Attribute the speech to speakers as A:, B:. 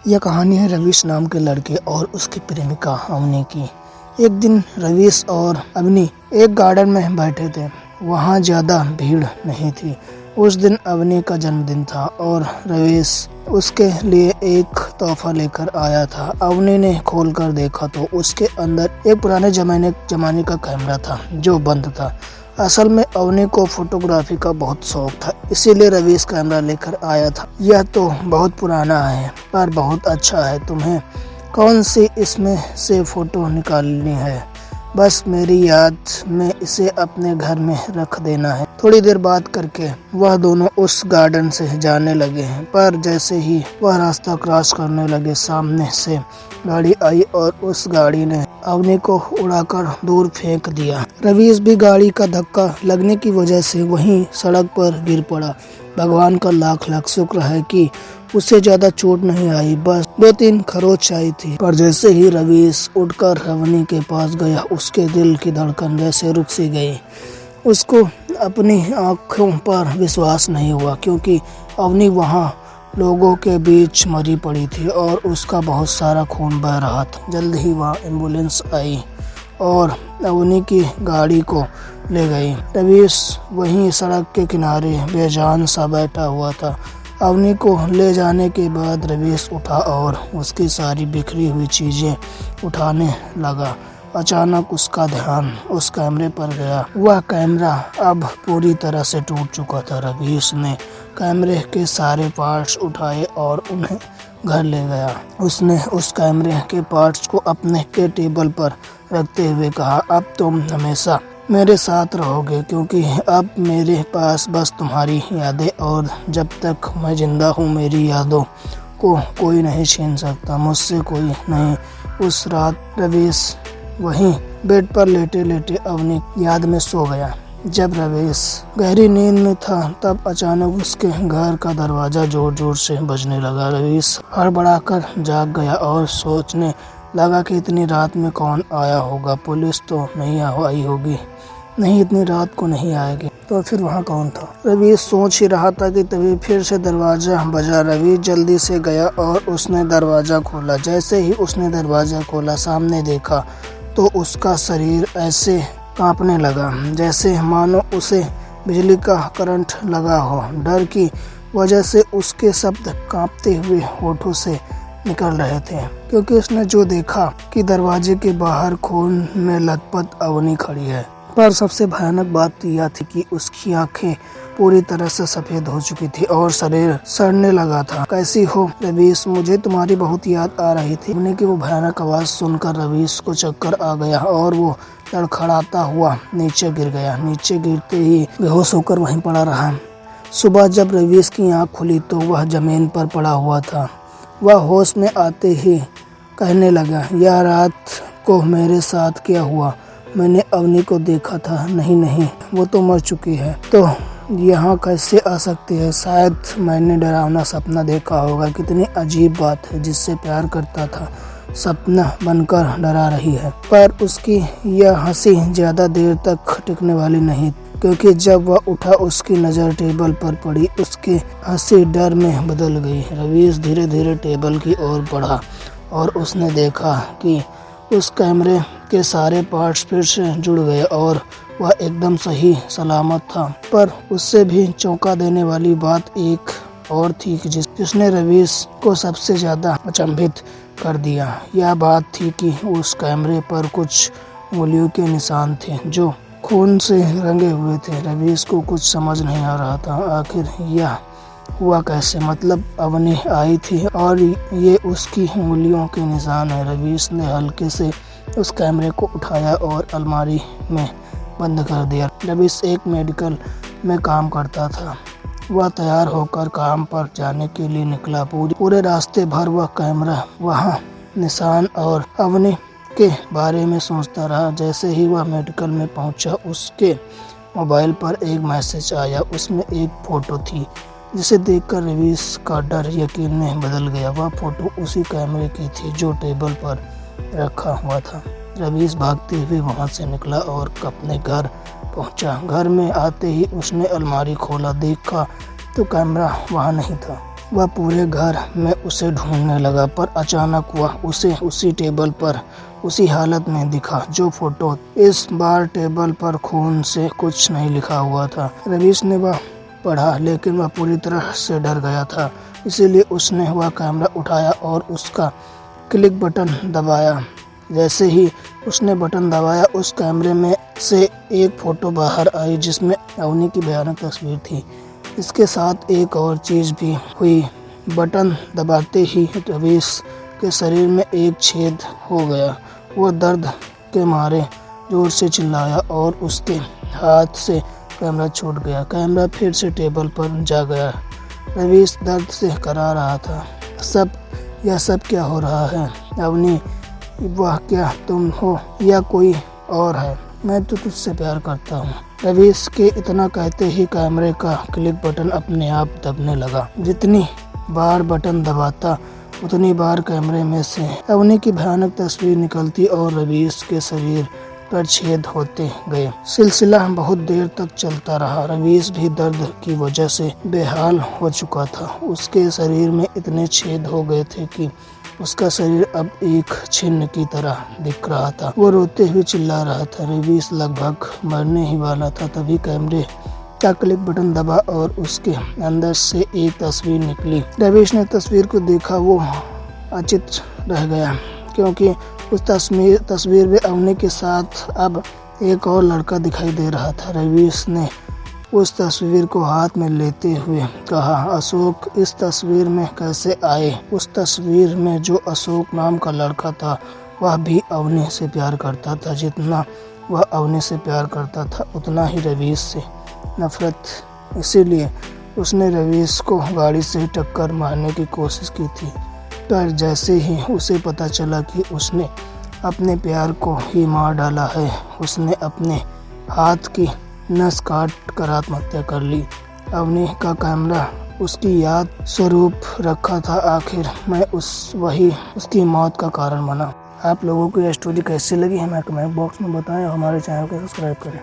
A: यह कहानी है रवीश नाम के लड़के और उसकी प्रेमिका अवनी की। एक दिन रवीश और अवनी एक गार्डन में बैठे थे। वहाँ ज़्यादा भीड़ नहीं थी। उस दिन अवनी का जन्मदिन था और रवीश उसके लिए एक तोहफा लेकर आया था। अवनी ने खोलकर देखा तो उसके अंदर एक पुराने जमाने का कैमरा था जो बंद था। असल में अवनी को फोटोग्राफी का बहुत शौक था, इसीलिए रवीश कैमरा लेकर आया था। यह तो बहुत पुराना है पर बहुत अच्छा है। तुम्हें कौन सी इसमें से फोटो निकालनी है? बस मेरी याद में इसे अपने घर में रख देना है। थोड़ी देर बात करके वह दोनों उस गार्डन से जाने लगे हैं, पर जैसे ही वह रास्ता क्रॉस करने लगे सामने से गाड़ी आई और उस गाड़ी ने अवनी को उड़ाकर दूर फेंक दिया। रवीश भी गाड़ी का धक्का लगने की वजह से वहीं सड़क पर गिर पड़ा। भगवान का लाख लाख शुक्र है कि उसे ज्यादा चोट नहीं आई, बस 2-3 खरोंच आई थी। पर जैसे ही रवीश उठकर अवनी के पास गया, उसके दिल की धड़कन जैसे रुक सी गई। उसको अपनी आंखों पर विश्वास नहीं हुआ, क्योंकि अवनी वहाँ लोगों के बीच मरी पड़ी थी और उसका बहुत सारा खून बह रहा था। जल्द ही वहाँ एम्बुलेंस आई और अवनी की गाड़ी को ले गई। रवीश वहीं सड़क के किनारे बेजान सा बैठा हुआ था। अवनी को ले जाने के बाद रवीश उठा और उसकी सारी बिखरी हुई चीजें उठाने लगा। अचानक उसका ध्यान उस कैमरे पर गया। वह कैमरा अब पूरी तरह से टूट चुका था। रवीश ने कैमरे के सारे पार्ट्स उठाए और उन्हें घर ले गया। उसने उस कैमरे के पार्ट्स को अपने के टेबल पर रखते हुए कहा, अब तुम हमेशा मेरे साथ रहोगे, क्योंकि अब मेरे पास बस तुम्हारी यादें, और जब तक मैं जिंदा हूँ मेरी यादों को कोई नहीं छीन सकता, मुझसे कोई नहीं। उस रात रवीश वहीं बेड पर लेटे लेटे अवनी याद में सो गया। जब रवीश गहरी नींद में था तब अचानक उसके घर का दरवाजा जोर जोर से बजने लगा। रवीश हड़बड़ाकर जाग गया और सोचने लगा कि इतनी रात में कौन आया होगा। पुलिस तो नहीं आई होगी, नहीं इतनी रात को नहीं आएगी, तो फिर वहाँ कौन था? रवीश सोच ही रहा था कि तभी फिर से दरवाजा बजा। रवीश जल्दी से गया और उसने दरवाजा खोला। जैसे ही उसने दरवाजा खोला, सामने देखा तो उसका शरीर ऐसे कांपने लगा जैसे मानो उसे बिजली का करंट लगा हो। डर की वजह से उसके शब्द कांपते हुए होठों से निकल रहे थे, क्योंकि उसने जो देखा कि दरवाजे के बाहर खून में लथपथ अवनी खड़ी है। पर सबसे भयानक बात यह थी कि उसकी आंखें पूरी तरह से सफेद हो चुकी थी और शरीर सड़ने लगा था। कैसी हो रवीश, मुझे तुम्हारी बहुत याद आ रही थी। अवनी की वो भयानक आवाज सुनकर रवीश को चक्कर आ गया और वो लड़खड़ाता हुआ नीचे गिर गया। नीचे गिरते ही बेहोश होकर वहीं पड़ा रहा। सुबह जब रवीश की आँख खुली तो वह जमीन पर पड़ा हुआ था। वह होश में आते ही कहने लगा, यह रात को मेरे साथ क्या हुआ? मैंने अवनी को देखा था। नहीं, वो तो मर चुकी है। तो यहाँ कैसे आ सकती है? शायद मैंने डरावना सपना देखा होगा। कितनी अजीब बात है, जिससे प्यार करता था सपना बनकर डरा रही है। पर उसकी यह हंसी ज्यादा देर तक टिकने वाली नहीं, क्योंकि जब वह उठा उसकी नज़र टेबल पर पड़ी। उसकी हंसी डर में बदल गई। रवीश धीरे धीरे टेबल की ओर बढ़ा और उसने देखा कि उस कैमरे के सारे पार्ट्स फिर से जुड़ गए और वह एकदम सही सलामत था। पर उससे भी चौंका देने वाली बात एक और थी जिसने रवीश को सबसे ज्यादा अचंभित कर दिया। यह बात थी कि उस कैमरे पर कुछ उंगलियों के निशान थे जो खून से रंगे हुए थे। रवीश को कुछ समझ नहीं आ रहा था, आखिर यह हुआ कैसे? मतलब अवनी आई थी और ये उसकी उंगलियों के निशान है। रवीश ने हल्के से उस कैमरे को उठाया और अलमारी में बंद कर दिया। रवीश एक मेडिकल में काम करता था। वह तैयार होकर काम पर जाने के लिए निकला। पूरे रास्ते भर वह कैमरा, वहाँ निशान और अवनी के बारे में सोचता रहा। जैसे ही वह मेडिकल में पहुंचा, उसके मोबाइल पर एक मैसेज आया। उसमें एक फोटो थी जिसे देखकर रवीश का डर यकीन में बदल गया। वह फोटो उसी कैमरे की थी जो टेबल पर रखा हुआ था। रवीश भागते हुए वहां से निकला और अपने घर पहुंचा। घर में आते ही उसने अलमारी खोला, देखा तो कैमरा वहां नहीं था। वह पूरे घर में उसे ढूंढने लगा, पर अचानक वह उसे उसी टेबल पर उसी हालत में दिखा जो फोटो। इस बार टेबल पर खून से कुछ नहीं लिखा हुआ था। रवीश ने वह पढ़ा, लेकिन वह पूरी तरह से डर गया था। इसीलिए उसने वह कैमरा उठाया और उसका क्लिक बटन दबाया। जैसे ही उसने बटन दबाया, उस कैमरे में से एक फोटो बाहर आई जिसमें अवनी की भयानक तस्वीर थी। इसके साथ एक और चीज़ भी हुई। बटन दबाते ही रवीश के शरीर में एक छेद हो गया। वो दर्द के मारे जोर से चिल्लाया और उसके हाथ से कैमरा छूट गया। कैमरा फिर से टेबल पर जा गया। रवीश दर्द से करा रहा था, यह सब क्या हो रहा है? अवनी, वह क्या तुम हो या कोई और है? मैं तो तुझसे प्यार करता हूँ। रवीश के इतना कहते ही कैमरे का क्लिक बटन अपने आप दबने लगा। जितनी बार बटन दबाता उतनी बार कैमरे में से अवनी की भयानक तस्वीर निकलती और रवीश के शरीर पर छेद होते गए। सिलसिला बहुत देर तक चलता रहा। रवीश भी दर्द की वजह से बेहाल हो चुका था। उसके शरीर में इतने छेद हो गए थे कि उसका शरीर अब एक छिन्न की तरह दिख रहा था। वो रोते हुए चिल्ला रहा था। रवीश लगभग मरने ही वाला था। तभी कैमरे का क्लिक बटन दबा और उसके अंदर से एक तस्वीर निकली। रवीश ने तस्वीर को देखा। वो अचेत रह गया, क्योंकि उस तस्वीर में अवनी के साथ अब एक और लड़का दिखाई दे रहा था। रवीश ने उस तस्वीर को हाथ में लेते हुए कहा, अशोक इस तस्वीर में कैसे आए? उस तस्वीर में जो अशोक नाम का लड़का था, वह भी अवनी से प्यार करता था। जितना वह अवनी से प्यार करता था, उतना ही रवीश से नफरत। इसीलिए उसने रवीश को गाड़ी से टक्कर मारने की कोशिश की थी। पर जैसे ही उसे पता चला कि उसने अपने प्यार को ही मार डाला है, उसने अपने हाथ की नस काट कर आत्महत्या कर ली। अवनी का कैमरा उसकी याद स्वरूप रखा था। आखिर मैं वही उसकी मौत का कारण बना। आप लोगों को यह स्टोरी कैसी लगी हमें कमेंट बॉक्स में बताएं और हमारे चैनल को सब्सक्राइब करें।